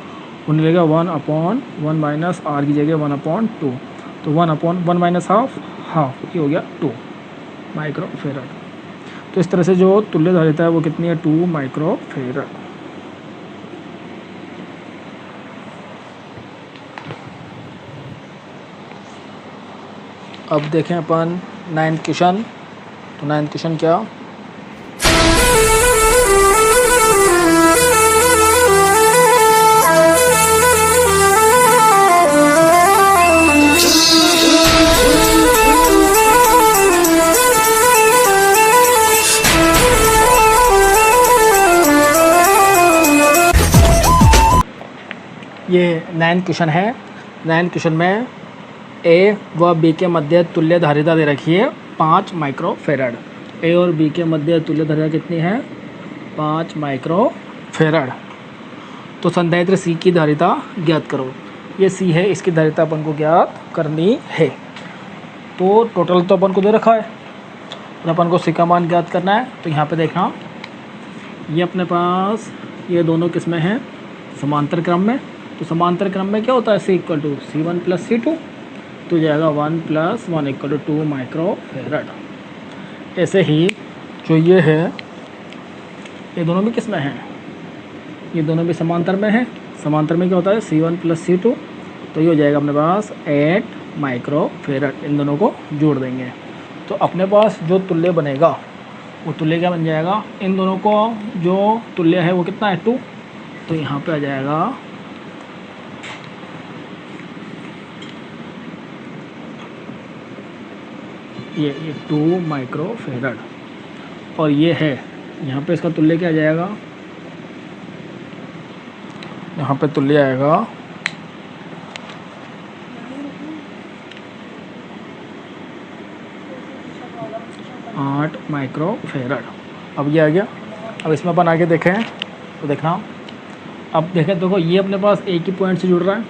वो निकलेगा 1/1 माइनस R की जगह 1/2। तो 1/1 माइनस हाफ ये हो गया 2 माइक्रोफेराड। तो इस तरह से जो तुल्य धारिता है वो कितनी है? 2 माइक्रोफेराड। अब देखें अपन 9th क्वेश्चन। तो 9th क्वेश्चन क्या? ये 9th क्वेश्चन है। 9th क्वेश्चन में A व B के मध्य तुल्य धारिता दे रखी है 5 माइक्रोफेराड। A और B के मध्य तुल्य धारिता कितनी है? 5 माइक्रोफेराड। तो संधारित्र C की धारिता ज्ञात करो। ये C है, इसकी धारिता अपन को ज्ञात करनी है। तो टोटल तो अपन को दे रखा है और अपन को C का मान ज्ञात करना है। तो यहाँ पे देखना, ये अपने पास ये दोनों किस में हैं? समांतर क्रम में। तो समांतर क्रम में क्या होता है? C equal to C1 plus C2। तो जाएगा 1 प्लस 1 इक्वल टू 2 माइक्रोफेराड। ऐसे ही जो ये है ये दोनों भी किस में हैं? ये दोनों भी समांतर में हैं। समांतर में क्या होता है? C1 plus C2। तो ये हो जाएगा अपने पास 8 माइक्रोफेराड। इन दोनों को जोड़ देंगे तो अपने पास जो तुल्य बनेगा वो तुल्य क्या बन जाएगा? इन दोनों को जो तुल्य है वो कितना है? 2। तो यहाँ पे आ जाएगा ये 2 माइक्रोफेराड। और ये है यहाँ पे इसका तुल्य क्या आ जाएगा? यहाँ पे तुल्य आएगा 8 माइक्रोफेराड। अब ये आ गया। अब इसमें अपन आगे देखें तो देखना, अब देखें देखो ये अपने पास एक ही पॉइंट से जुड़ रहा है,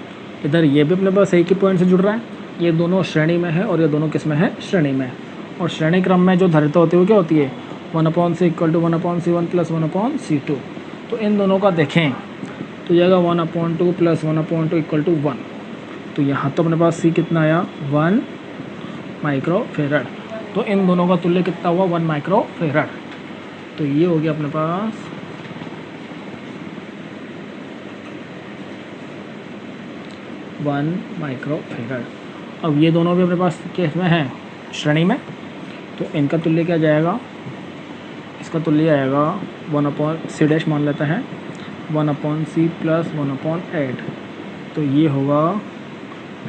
इधर ये भी अपने पास एक ही पॉइंट से जुड़ रहा है। ये दोनों श्रेणी में है और ये दोनों किस में है? श्रेणी में। और श्रेणी क्रम में जो धारिता होती है वो क्या होती है? 1/C equal to 1/C1 plus 1/C2। तो इन दोनों का देखें तो जाएगा 1/2 प्लस 1/2 इक्वल टू 1। तो यहाँ तो अपने पास C कितना आया? 1 माइक्रोफेराड। तो इन दोनों का तुल्य कितना हुआ? 1 माइक्रोफेराड। तो ये हो गया अपने पास 1 माइक्रोफेराड। अब ये दोनों भी अपने पास केस में हैं? श्रेणी में। तो इनका तुल्य क्या जाएगा? इसका तुल्य आएगा 1/C डैश मान लेते हैं 1/C प्लस 1/8। तो ये होगा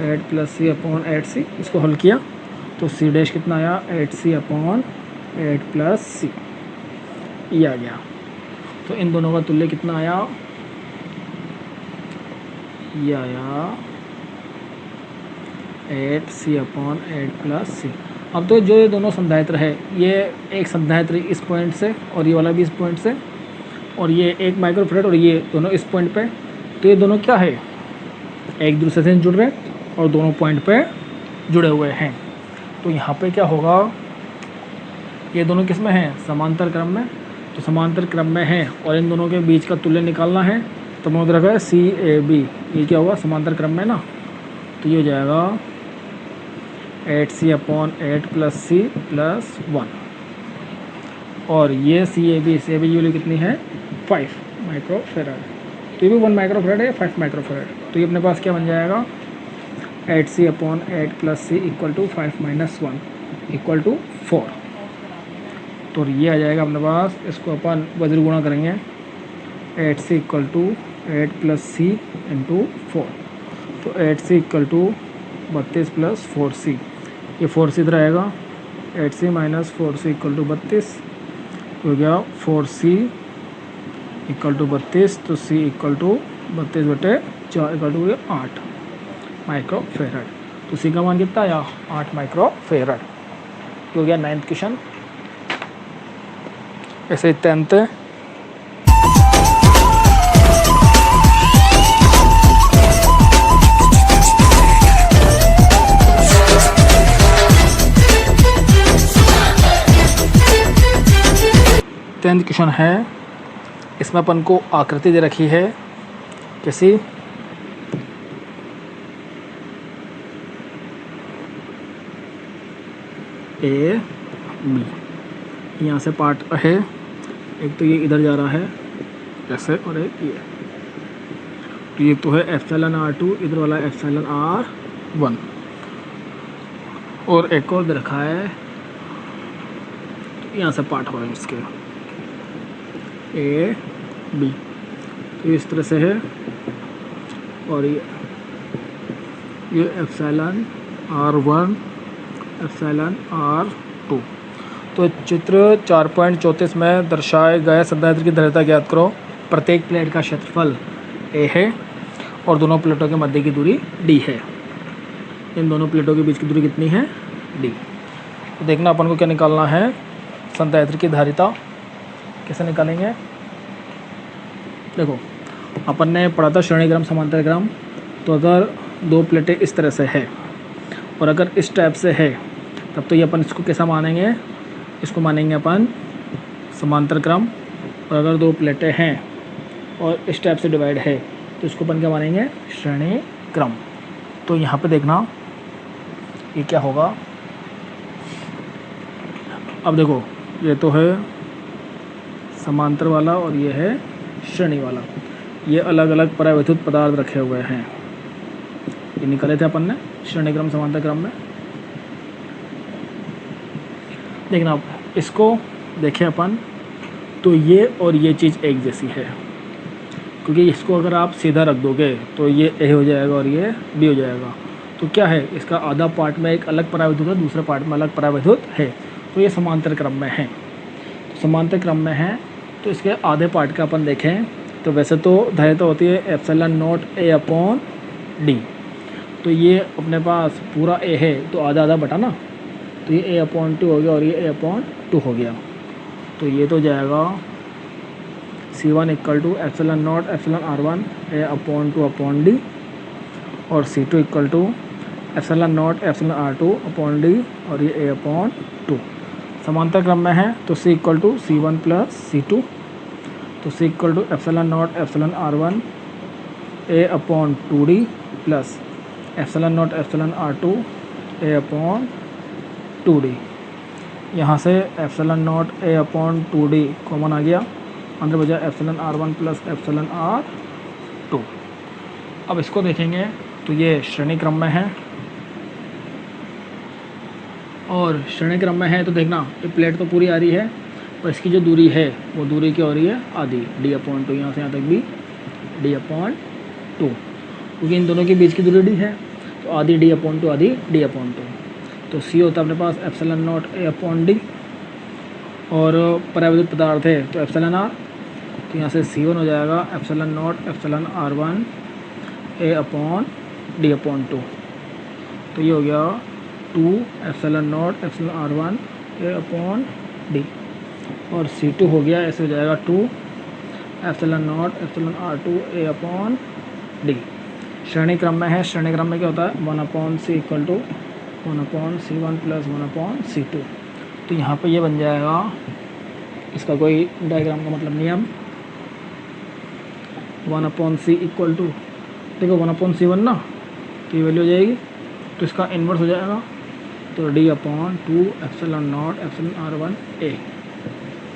8 प्लस C/8C। इसको हल किया तो C डैश कितना आया? 8C/8 plus C। ये आ गया। तो इन दोनों का तुल्य कितना आया? ये आया 8C/8 प्लस C। अब तो जो ये दोनों संधारित्र है, ये एक संधारित्र इस पॉइंट से और ये वाला भी इस पॉइंट से, और ये एक माइक्रोफेरेड और ये दोनों इस पॉइंट पे, तो ये दोनों क्या है, एक दूसरे से जुड़ रहे और दोनों पॉइंट पे जुड़े हुए हैं। तो यहाँ पे क्या होगा, ये दोनों किस में हैं, समांतर क्रम में। तो समांतर क्रम में है और इन दोनों के बीच का तुल्य निकालना है, तो मैं रखा है CAB, ये क्या होगा, समांतर क्रम में ना, तो ये हो जाएगा 8C/8 + C + 1, और ये CAB की वैल्यू कितनी है, 5 माइक्रोफेरेड। तो ये भी 1 माइक्रोफेरेड है, 5 माइक्रोफेरेड। तो ये अपने पास क्या बन जाएगा, 8C/8 + C = 5 - 1 = 4। तो ये आ जाएगा अपने पास, इसको अपन वज्र गुणा करेंगे, 8C = 8 + C × 4। तो 8C = 32 + 4C, ये 4C इधर आएगा, 8C - 4C = 32, हो गया 4C = 32, तो C = 32/4 = 8 माइक्रोफेरेड। तो C का मान कितना आया, 8 माइक्रोफेरेड। हो गया 9th क्वेश्चन। ऐसे 10th है, क्वेश्चन है, इसमें अपन को आकृति दे रखी है कैसी, A B, यहाँ से पार्ट है, एक तो ये इधर जा रहा है ऐसे, और एक ये, तो ये तो है εr2, इधर वाला εr1, और एक और दे रखा है, तो यहाँ से पार्ट हो रहे हैं इसके A B, तो इस तरह से है, और ये εr1 εr2। तो चित्र 4.34 में दर्शाए गए संधारित्र की धारिता ज्ञात करो। प्रत्येक प्लेट का क्षेत्रफल A है और दोनों प्लेटों के मध्य की दूरी D है। इन दोनों प्लेटों के बीच की दूरी कितनी है, D। तो देखना अपन को क्या निकालना है, संधारित्र की धारिता कैसे निकालेंगे। देखो अपन ने पढ़ा था श्रेणीक्रम समांतर क्रम, तो अगर दो प्लेटें इस तरह से है और अगर इस टाइप से है, तब तो ये अपन इसको कैसा मानेंगे, इसको मानेंगे अपन समांतर क्रम। और अगर दो प्लेटें हैं और इस टाइप से डिवाइड है, तो इसको अपन क्या मानेंगे, श्रेणी क्रम। तो यहाँ पे देखना ये क्या होगा। अब देखो ये तो है समांतर वाला और ये है श्रेणी वाला, ये अलग अलग परावैद्युत पदार्थ रखे हुए हैं, ये निकाले थे अपन ने श्रेणी क्रम समांतर क्रम में। देखना आप इसको देखें अपन, तो ये और ये चीज़ एक जैसी है, क्योंकि इसको अगर आप सीधा रख दोगे तो ये A हो जाएगा और ये B हो जाएगा। तो क्या है, इसका आधा पार्ट में एक अलग परावैद्युत है, दूसरे पार्ट में अलग परावैद्युत है, तो ये समांतर क्रम में है। तो समांतर क्रम में है तो इसके आधे पार्ट का अपन देखें तो वैसे तो धारिता होती है ε0 A/D, तो ये अपने पास पूरा A है तो आधा आधा बटा ना, तो ये A/2 हो गया और ये A/2 हो गया। तो ये तो जाएगा C1 = ε0 εr1 A/2/D और C2 = ε0 εr2/D और ये A/2। समांतर क्रम में है तो C = C1 + C2, तो C = ε0 εr1 A/2D plus ε0 εr2 A/2D। यहाँ से ε0 A/2D कॉमन आ गया, अंदर बचा εr1 + εr2। अब इसको देखेंगे तो ये श्रेणी क्रम में है, और श्रेणी क्रम में है तो देखना ये प्लेट तो पूरी आ रही है, पर इसकी जो दूरी है वो दूरी क्या हो रही है, आधी, D/2, यहाँ से यहाँ तक भी D/2, क्योंकि इन दोनों के बीच की दूरी D है, तो आधी D/2 आधी D/2। तो C होता है अपने पास ε0 A/D, और परावैद्युत पदार्थ है तो εr, तो यहाँ से C1 हो जाएगा ε0 εr1 A/D/2, तो ये हो गया 2 epsilon naught epsilon R1 A upon D, और C2 हो गया, ऐसे हो जाएगा 2 epsilon naught epsilon R2 A upon D। श्रेणी क्रम में है, श्रेणी क्रम में क्या होता है 1 upon C equal to 1 upon C1 plus 1 upon C2। तो यहाँ पे ये बन जाएगा, इसका कोई डायग्राम का मतलब नहीं है। 1 अपॉन C इक्वल टू, देखो 1 अपॉन C1 ना, तो ये वैल्यू हो जाएगी, तो इसका इन्वर्स हो जाएगा, तो D upon 2 epsilon naught epsilon R1 A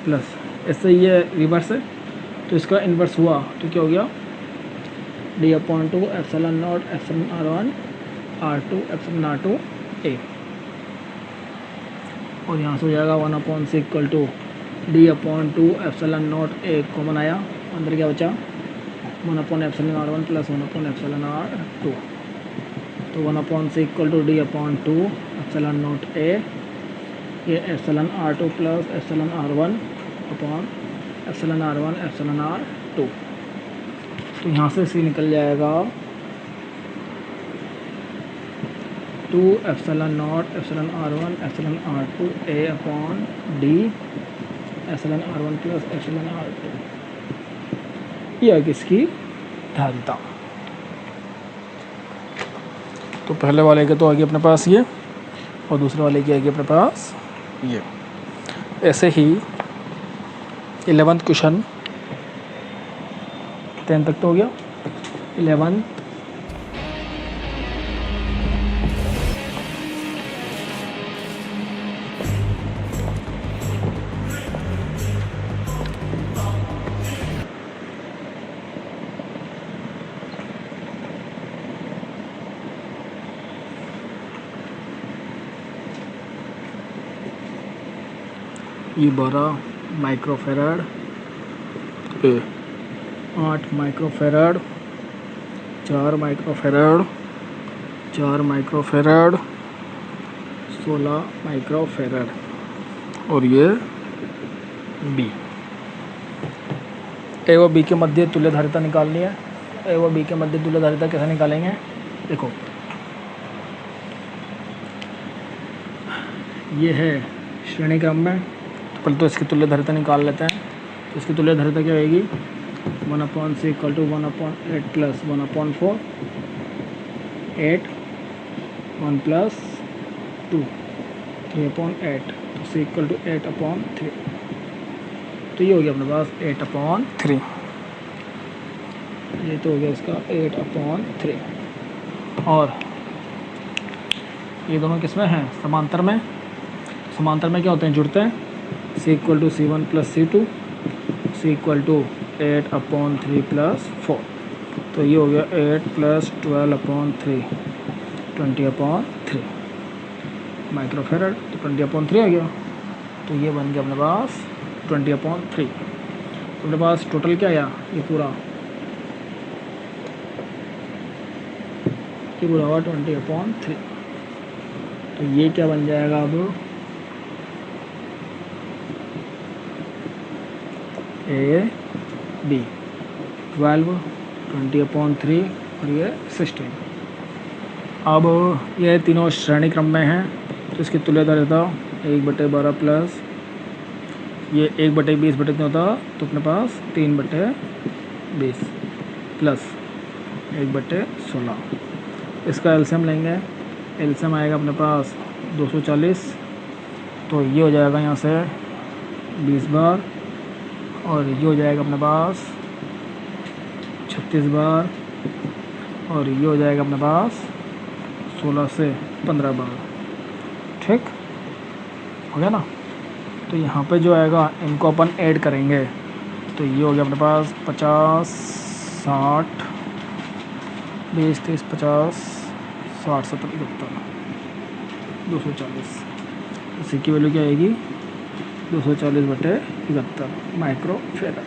plus, ऐसे ये रिवर्स है, तो इसका इन्वर्स हुआ तो क्या हो गया D upon 2 epsilon naught epsilon R1 R2 epsilon R2 A, और यहाँ से हो जाएगा 1 upon C equal to D upon 2 epsilon naught A common आया, अंदर क्या बचा 1 upon epsilon R1 plus 1 upon epsilon R2, तो 1 upon C equal to D upon 2 epsilon naught A, ये epsilon R2 plus epsilon R1 upon epsilon R1 epsilon R2, तो यहाँ से C निकल जाएगा 2 epsilon naught epsilon R1 epsilon R2 A upon D epsilon R1 plus epsilon R2, यह किसकी धारिता। तो पहले वाले के तो आगे अपने पास ये, और दूसरे वाले की आगे अपने पास ये। ऐसे ही 11th क्वेश्चन 10 तक तो हो गया। 11th ये 12 microfarad, 8 microfarad, 4 microfarad, 4 microfarad, 16 microfarad, और ये बी। ए व बी के मध्य तुल्य धारिता निकालनी है। ए व बी के मध्य तुल्य धारिता कैसे निकालेंगे, देखो ये है श्रेणी क्रम में, तो पहले तो इसकी तुल्य धारिता निकाल लेते हैं। तो इसकी तुल्य धारिता क्या होगी 1 upon C equal to 1 upon 8 plus 1 upon 4, 8 1 plus 2 3 upon 8, तो C इक्वल टू 8 अपॉन 3, तो ये हो गया अपने पास 8 अपॉन 3, ये तो हो गया इसका 8 अपॉन 3। और ये दोनों किसमें हैं, समांतर में। समांतर में क्या होते हैं, जुड़ते हैं। C equal to C1 plus C2, C equal to 8 upon 3 plus 4, तो ये हो गया 8 प्लस 12 अपॉन 3 20 अपॉन 3 माइक्रोफेराड, तो 20 अपॉन 3 आ गया, तो ये बन गया अपने पास 20 अपॉन 3। तो अपने पास टोटल क्या आया, ये पूरा हुआ 20 अपॉन 3, तो ये क्या बन जाएगा अब ए बी 12 20 अपॉन 3 और ये 16। अब ये तीनों श्रेणी क्रम में हैं, तो इसकी तुल्य धारिता 1/12 प्लस ये 1/20 बटे कितना होता, तो अपने पास 3/20 प्लस 1/16। इसका एलसीएम लेंगे, एलसीएम आएगा अपने पास 240, तो ये हो जाएगा यहाँ से 20 बार, और ये हो जाएगा अपने पास 36 बार, और ये हो जाएगा अपने पास 16 से 15 बार। ठीक हो गया ना। तो यहाँ पे जो आएगा इनको अपन ऐड करेंगे, तो ये हो गया अपने पास 50 60 20 30 50 60 70 71 240, इसी की वैल्यू क्या आएगी 240/71 माइक्रोफेराड।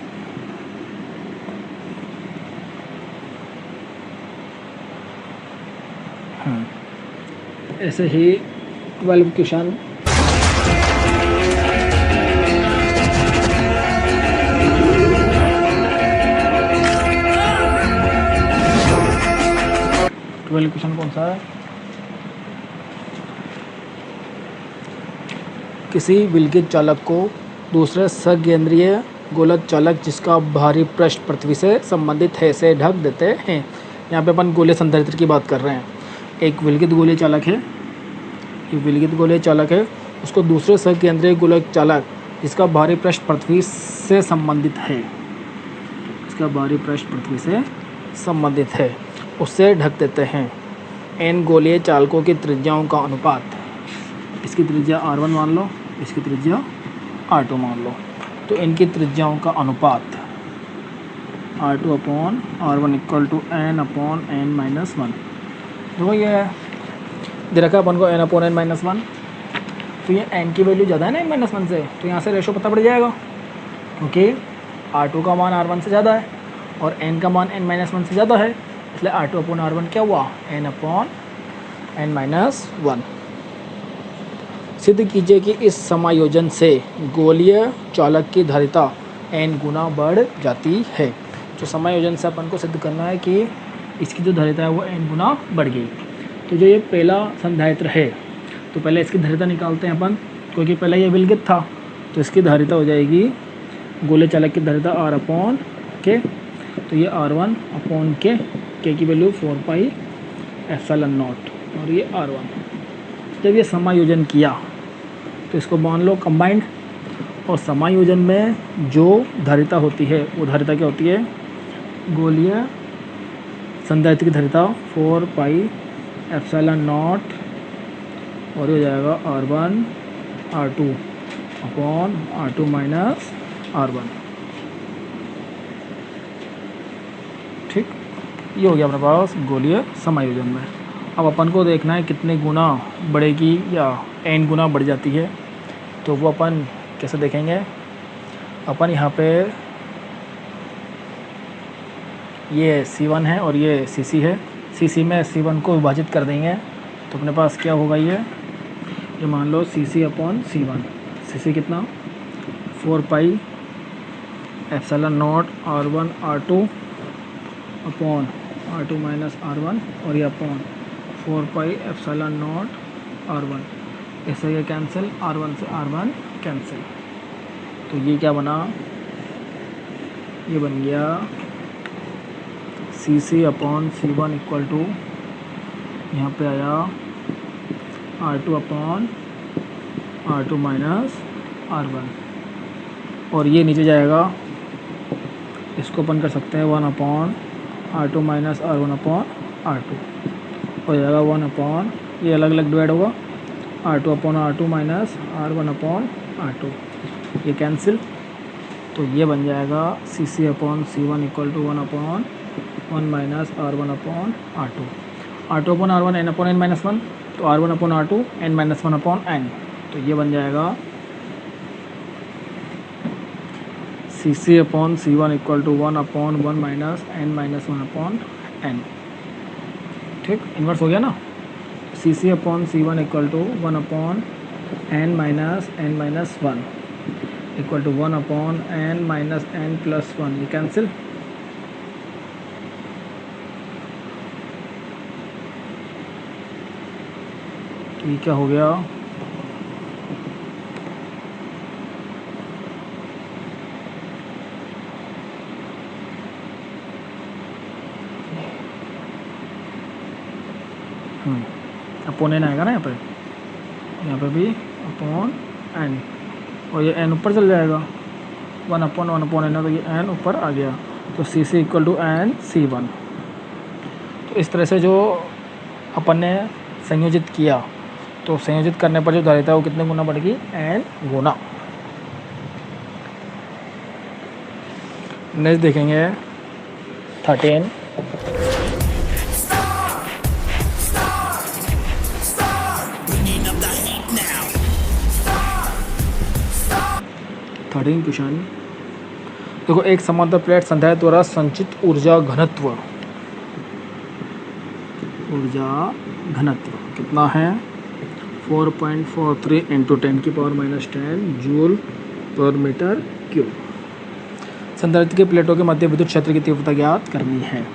ऐसे ही 12 क्वेश्चन कौन सा है, किसी विलगित चालक को दूसरे सकेंद्रीय गोलक चालक जिसका बाहरी पृष्ठ पृथ्वी से संबंधित है से ढक देते हैं। यहाँ पे अपन गोलीय संधारित्र की बात कर रहे हैं। एक विलगित गोलीय चालक है, ये विलगित गोलीय चालक है, उसको दूसरे सकेंद्रीय गोलक चालक जिसका बाहरी पृष्ठ पृथ्वी से संबंधित है, इसका बाहरी पृष्ठ पृथ्वी से संबंधित है, उससे ढक देते हैं। n गोलीय चालकों की त्रिज्याओं का अनुपात, इसकी त्रिज्या r1 मान लो, इसकी त्रिज्या r2 मान लो, तो इनकी त्रिज्याओं का अनुपात r2/r1 = n/n-1। देखो ये दे रखा अपन को n/n-1, तो ये n की वैल्यू ज़्यादा है ना n-1 से, तो यहाँ से रेशो पता पड़ जाएगा, क्योंकि r2 का मान r1 से ज़्यादा है और n का मान n-1 से ज़्यादा है, इसलिए r2/r1 क्या हुआ, n/n-1। सिद्ध कीजिए कि इस समायोजन से गोलीय चालक की धारिता n गुना बढ़ जाती है। तो समायोजन से अपन को सिद्ध करना है कि इसकी जो धारिता है वो n गुना बढ़ गई। तो जो ये पहला संधारित्र है, तो पहले इसकी धारिता निकालते हैं अपन, क्योंकि पहले ये विलगित था, तो इसकी धारिता हो जाएगी गोलीय चालक की धारिता r/k, तो ये r1/k, k की वैल्यू 4πε0 और ये r1। जब ये समायोजन किया तो इसको मान लो कंबाइंड, और समायोजन में जो धारिता होती है वो धारिता क्या होती है, गोलीय संधारित्र की धारिता 4πε0 और हो जाएगा r1/r2 माइनस r1। ठीक, ये हो गया अपने पास गोलीय समायोजन में। अब अपन को देखना है कितने गुना बढ़ेगी या n गुना बढ़ जाती है, तो वो अपन कैसे देखेंगे। अपन यहाँ पे ये C1 है और ये CC है, CC में C1 को विभाजित कर देंगे, तो अपने पास क्या होगा, ये मान लो CC/C1, CC कितना 4πε0 r1/r2 माइनस r1 और ये अपॉन 4πε0 r1, ऐसे ये कैंसिल, r1 से r1 कैंसिल, तो ये क्या बना, ये बन गया CC/C1 इक्वल टू, यहाँ पे आया r2/r2 माइनस r1, और ये नीचे जाएगा, इसको अपन कर सकते हैं 1/r2 माइनस r1/r2 हो जाएगा 1/, ये अलग अलग डिवाइड होगा, r2/r2 माइनस r1/r2, ये कैंसिल, तो ये बन जाएगा CC/C1 equal to 1/1 minus r1/r2, r2/r1 n/n-1, तो r1/r2 n-1/n, तो ये बन जाएगा CC/C1 equal to 1/1 minus n-1/n। ठीक, इन्वर्स हो गया ना, CC/C1 equal to 1/n minus n-1 equal to 1/n minus n+1, ये कैंसिल, ये क्या हो गया, अपॉन n आएगा ना, यहाँ पे भी अपॉन n, और ये n ऊपर चल जाएगा, 1/1/n, तो ये n ऊपर आ गया, तो CC इक्वल टू n/C1। तो इस तरह से जो अपन ने संयोजित किया, तो संयोजित करने पर जो धारिता है वो कितने गुना बढ़ेगी, n गुना। नेक्स्ट देखेंगे 13, क्वेश्चन। देखो, एक समांतर प्लेट संधारित्र द्वारा संचित ऊर्जा घनत्व कितना है, 4.43 × 10⁻⁻10 जूल पर मीटर क्यूब। संधारित्र की प्लेटों के मध्य विद्युत क्षेत्र की तीव्रता ज्ञात करनी है,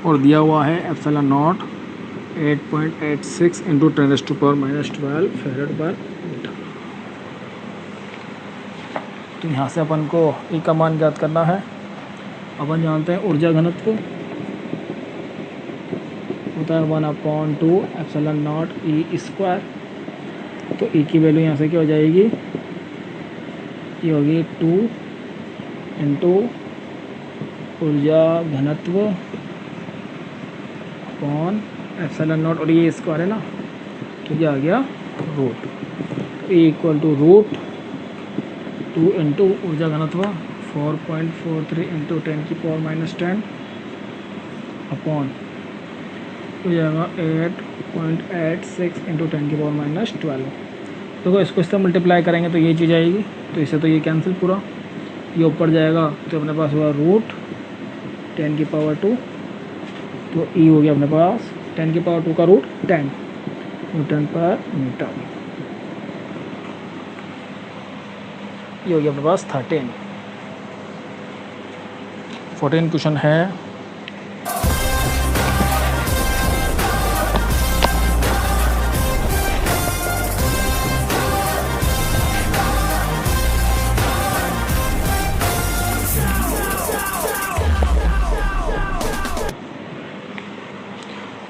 और दिया हुआ है ε0 8.86 × 10⁻12 फैराड पर तो यहाँ से अपन को ई का मान ज्ञात करना है। अपन जानते हैं ऊर्जा घनत्व होता है 1/2 एप्सिलॉन नॉट ई स्क्वायर। तो ई की वैल्यू यहाँ से क्या हो जाएगी, ये होगी 2 इंटू ऊर्जा घनत्व अपॉन एप्सिलॉन नॉट, और ये स्क्वायर है ना, तो ये आ गया रूट। तो E equal to root 2 into ऊर्जा घनत्व 4.43 इंटू 10⁻⁻10 अपॉन हो जाएगा 8.86 इंटू 10⁻12। देखो इसको इससे मल्टीप्लाई करेंगे तो ये चीज़ आएगी, तो इससे तो ये कैंसिल पूरा, ये ऊपर जाएगा तो अपने पास हुआ रूट 10⁻²। तो ई हो गया अपने पास 10⁻² का रूट 10 न्यूटन पर मीटर। ये हो गया अपने पास 14 क्वेश्चन है।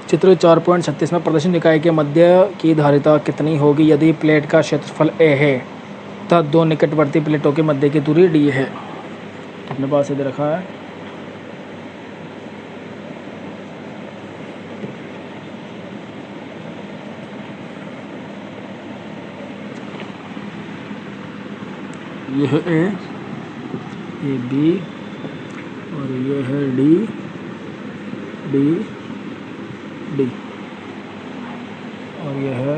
चित्र 4.36 में प्रदर्शन निकाय के मध्य की धारिता कितनी होगी यदि प्लेट का क्षेत्रफल ए है तथा दो निकटवर्ती प्लेटों के मध्य की दूरी डी है। अपने पास इधर रखा है, ये है ए, ये बी और ये है डी, डी और ये है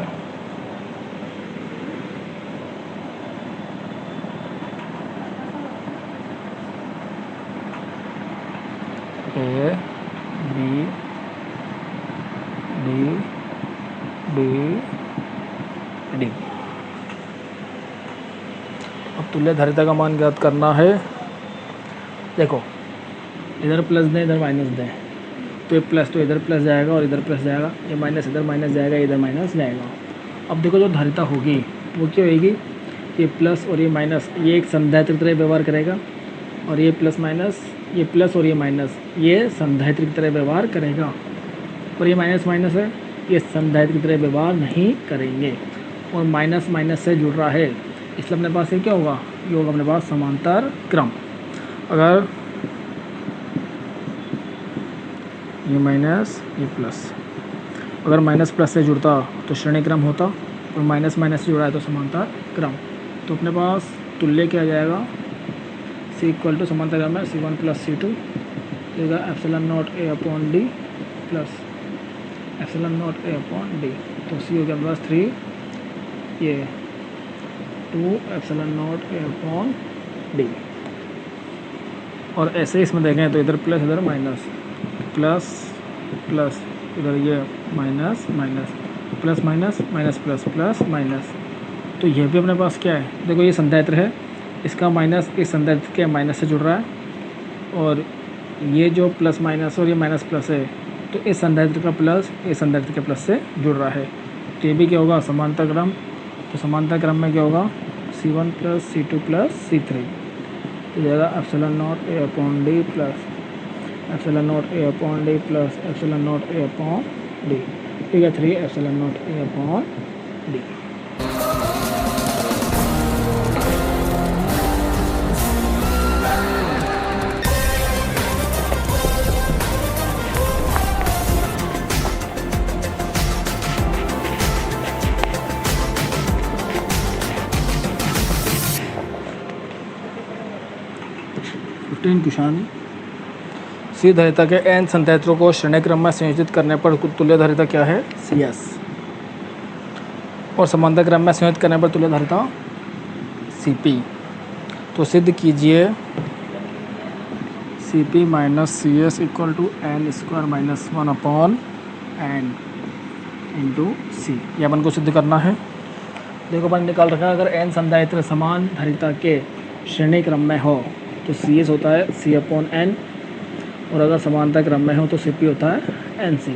ए बी डी। अब तुल्य धारिता का मान ज्ञात करना है। देखो इधर प्लस दें इधर माइनस दें, तो ये प्लस तो इधर प्लस जाएगा और इधर प्लस जाएगा, ये माइनस इधर माइनस जाएगा, इधर माइनस जाएगा। अब देखो जो धारिता होगी वो क्या होगी, ये प्लस और ये माइनस, ये एक संधारित्र की तरह व्यवहार करेगा, और ये प्लस माइनस, ये प्लस और ये माइनस, ये संधारित्र की तरह व्यवहार करेगा, और ये माइनस माइनस है, ये संधारित्र की तरह व्यवहार नहीं करेंगे, और माइनस माइनस से जुड़ रहा है, इसलिए अपने पास ये क्या होगा, ये होगा अपने पास समांतर क्रम। अगर ये माइनस ये प्लस, अगर माइनस प्लस से जुड़ता तो श्रेणी क्रम होता, और माइनस माइनस से जुड़ा है तो समांतर क्रम। तो अपने पास तुल्य क्या आ जाएगा, C इक्वल टू समांतर क्रम है C1 प्लस C2 देगा epsilon naught A upon D plus epsilon naught A upon D। तो C हो गया अपने पास 3, ये 2 epsilon naught A upon D। और ऐसे इसमें देखें तो इधर प्लस इधर माइनस, प्लस प्लस इधर ये minus minus, plus minus minus plus plus minus. तो ये भी अपने पास क्या है, देखो ये संधारित्र है, इसका माइनस इस संधारित्र के माइनस से जुड़ रहा है, और ये जो प्लस माइनस और ये माइनस प्लस है तो इस संधारित्र का प्लस इस संधारित्र के प्लस से जुड़ रहा है। तो ये भी क्या होगा, समांतर क्रम। तो समांतर क्रम में क्या होगा, C1 plus C2 plus C3 तो जाएगा epsilon naught A upon D plus epsilon naught A upon D plus epsilon naught A upon D, ठीक है 3 epsilon naught A upon D। Question, C धारिता के n संधारित्रों को श्रेणी क्रम में संयोजित करने पर तुल्य धारिता क्या है, CS, और समांतर क्रम में संयोजित करने पर तुल्य धारिता CP। तो सिद्ध कीजिए CP minus CS equal to n square minus 1 upon n into C। ये अपन को सिद्ध करना है। देखो अपन निकाल रखा है, अगर n संधारित्र समान धारिता के श्रेणी क्रम में हो तो CS होता है C अपॉन n, और अगर समांतर क्रम में हो तो CP होता है NC।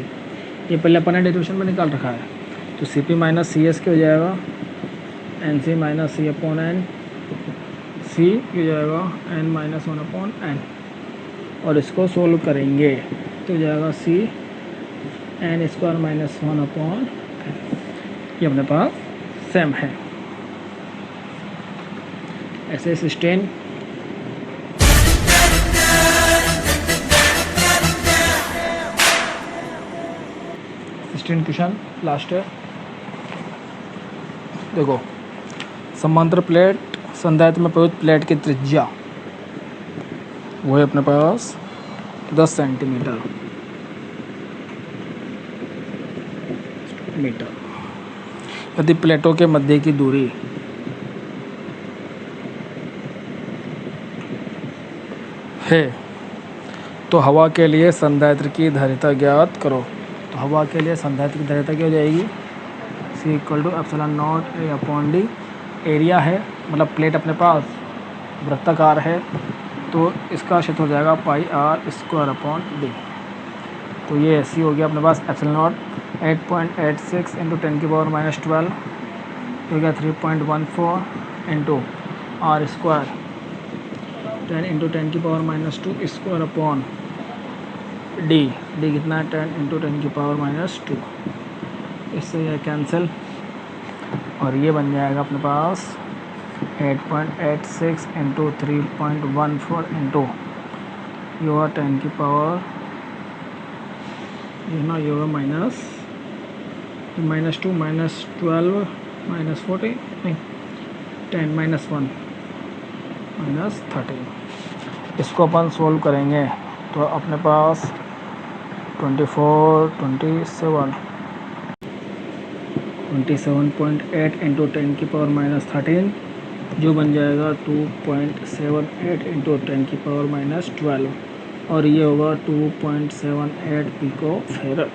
ये पहले अपन ने डेरिवेशन में निकाल रखा है। तो CP माइनस CS क्या हो जाएगा, NC minus C upon n, सी ये जाएगा n-1/n और इसको सोल्व करेंगे तो जाएगा सी n² -1/n। ये अपने पास सेम है। ऐसे सिस्टेन क्वेश्चन लास्ट है। देखो, समांतर प्लेट संधारित्र में प्रयुक्त प्लेट की त्रिज्या वो है अपने पास 10 सेंटीमीटर मीटर। यदि प्लेटों के मध्य की दूरी है तो हवा के लिए संधारित्र की धारिता ज्ञात करो। तो हवा के लिए संधारित्र की धारिता क्या हो जाएगी? C = ε0 A/d। एरिया है, मतलब प्लेट अपने पास वृत्ताकार है तो इसका क्षेत्र हो जाएगा πr² तो ये ऐसी हो गया अपने पास ε0 8.86 × 10⁻⁻12 हो गया 3.14 × r² 10 × 10⁻²² d कितना है 10 × 10⁻²। इससे यह कैंसिल और ये बन जाएगा अपने पास 8.86 × 3.14 × ये होगा 10 की पावर ये ना ये होगा -2 -12 -40 नहीं 10 -1 -13। इसको अपन सोल्व करेंगे तो अपने पास 27.8 × 10⁻13 जो बन जाएगा 2.78 × 10⁻12 और ये होगा 2.78 पिको फेरड।